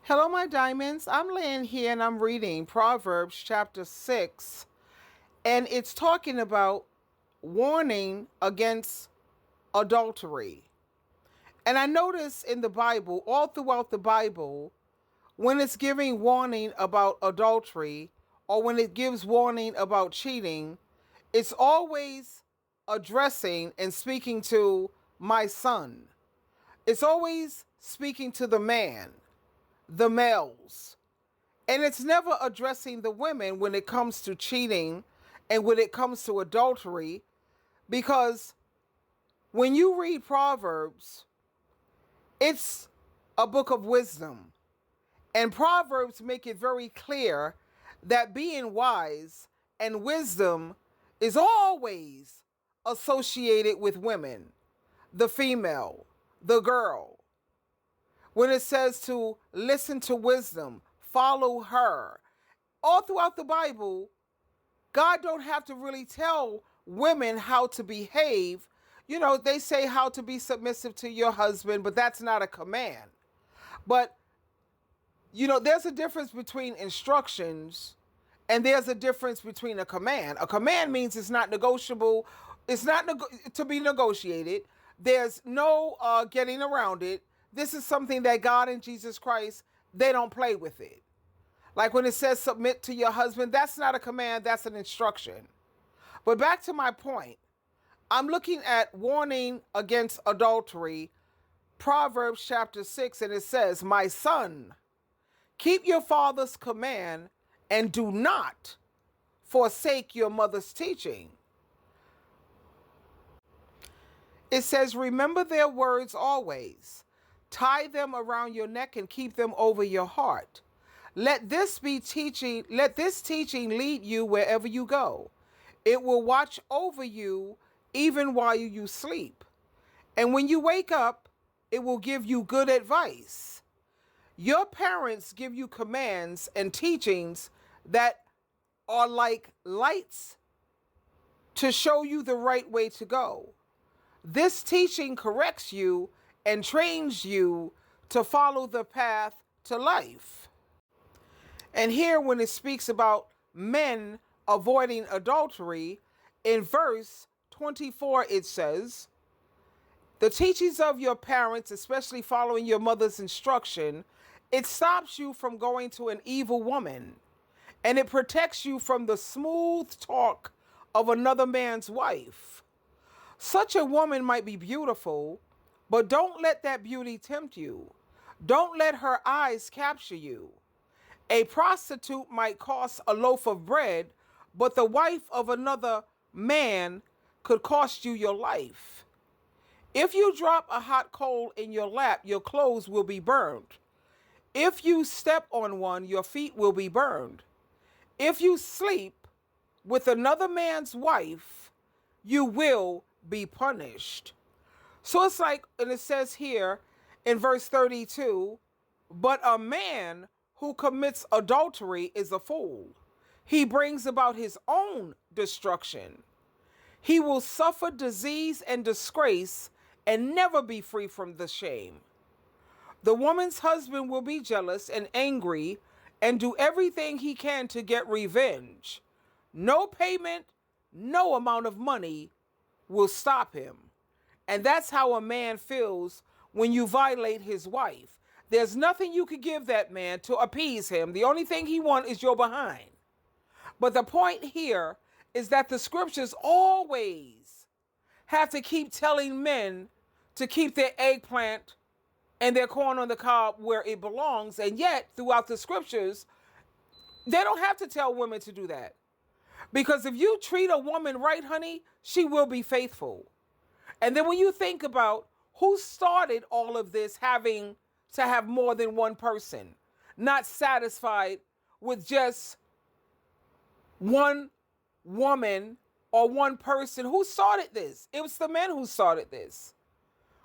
Hello, my diamonds. I'm laying here and I'm reading Proverbs chapter 6, and it's talking about warning against adultery. And I notice in the Bible, all throughout the Bible, when it's giving warning about adultery or when it gives warning about cheating, it's always addressing and speaking to my son. It's always speaking to the man, the males. And it's never addressing the women when it comes to cheating and when it comes to adultery, because when you read Proverbs, it's a book of wisdom. And Proverbs make it very clear that being wise and wisdom is always associated with women, the female, the girl. When it says to listen to wisdom, follow her. All throughout the Bible, God don't have to really tell women how to behave. You know, they say how to be submissive to your husband, but that's not a command. But, there's a difference between instructions and there's a difference between a command. A command means it's not negotiable. It's not to be negotiated. There's no getting around it. This is something that God and Jesus Christ, they don't play with it. Like when it says submit to your husband, that's not a command, that's an instruction. But back to my point, I'm looking at warning against adultery, Proverbs chapter 6, and it says, "My son, keep your father's command and do not forsake your mother's teaching." It says, "Remember their words always. Tie them around your neck and keep them over your heart. Let this teaching lead you wherever you go. It will watch over you even while you sleep. And when you wake up, it will give you good advice. Your parents give you commands and teachings that are like lights to show you the right way to go. This teaching corrects you and trains you to follow the path to life." And here, when it speaks about men avoiding adultery, in verse 24, it says, "The teachings of your parents, especially following your mother's instruction, it stops you from going to an evil woman, and it protects you from the smooth talk of another man's wife. Such a woman might be beautiful, but don't let that beauty tempt you. Don't let her eyes capture you. A prostitute might cost a loaf of bread, but the wife of another man could cost you your life. If you drop a hot coal in your lap, your clothes will be burned. If you step on one, your feet will be burned. If you sleep with another man's wife, you will be punished." So it's like, and it says here in verse 32, "But a man who commits adultery is a fool. He brings about his own destruction. He will suffer disease and disgrace and never be free from the shame. The woman's husband will be jealous and angry and do everything he can to get revenge. No payment, no amount of money will stop him." And that's how a man feels when you violate his wife. There's nothing you could give that man to appease him. The only thing he wants is your behind. But the point here is that the scriptures always have to keep telling men to keep their eggplant and their corn on the cob where it belongs. And yet, throughout the scriptures, they don't have to tell women to do that. Because if you treat a woman right, honey, she will be faithful. And then when you think about who started all of this, having to have more than one person, not satisfied with just one woman or one person, who started this? It was the men who started this.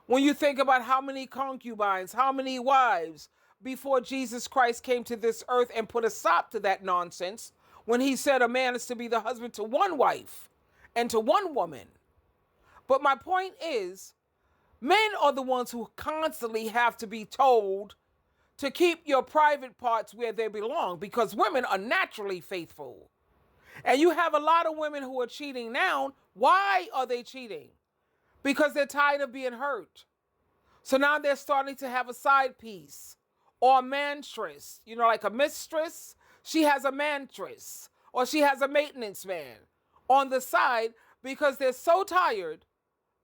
When you think about how many concubines, how many wives before Jesus Christ came to this earth and put a stop to that nonsense, when he said a man is to be the husband to one wife and to one woman. But my point is, men are the ones who constantly have to be told to keep your private parts where they belong, because women are naturally faithful. And you have a lot of women who are cheating now. Why are they cheating? Because they're tired of being hurt. So now they're starting to have a side piece or a mantress, like a mistress. She has a mantress, or she has a maintenance man on the side, because they're so tired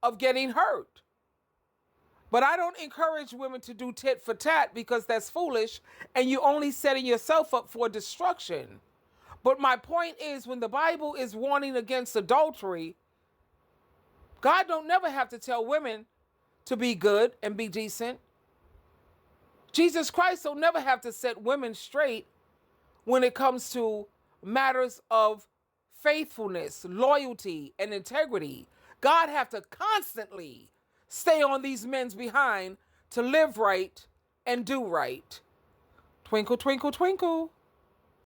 of getting hurt. But I don't encourage women to do tit for tat, because that's foolish and you're only setting yourself up for destruction. But my point is, when the Bible is warning against adultery, God don't never have to tell women to be good and be decent. Jesus Christ don't never have to set women straight when it comes to matters of faithfulness, loyalty, and integrity. God have to constantly stay on these men's behind to live right and do right. Twinkle, twinkle, twinkle.